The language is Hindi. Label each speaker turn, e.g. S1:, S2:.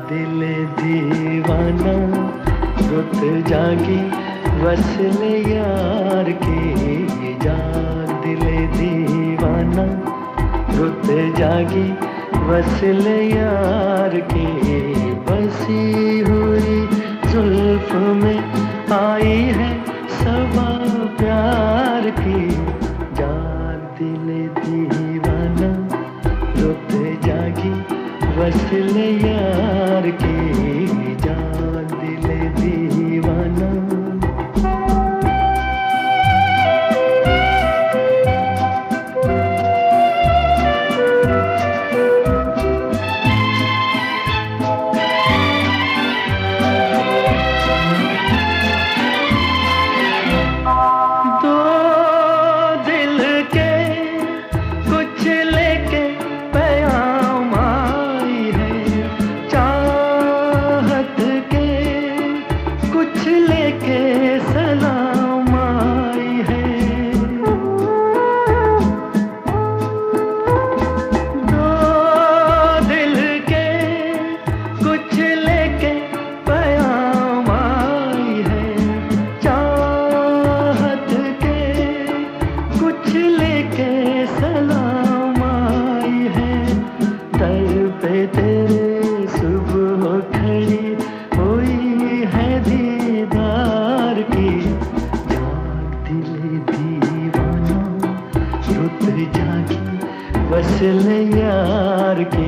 S1: दिल दीवाना रुत जागी वसल यार की। जा दिल दीवाना रुत जागी वसल यार की। बसी हुई जुल्फ में आई है सबा प्यार की। जा दिल दीवाना रुत जागी वसल यार की। जा दिल दीवाना। दो दिल के कुछ लेके पैगाम आई है। चाहत के कुछ लेके सलाम आई है। दो दिल के कुछ लेके पैगाम आई है। चाहत के कुछ लेके सलाम आई है। दर पे तेरे सुबह खड़ी हुई है दीदार की। जाग दिल दीवाना रुत जागी वसल यार की।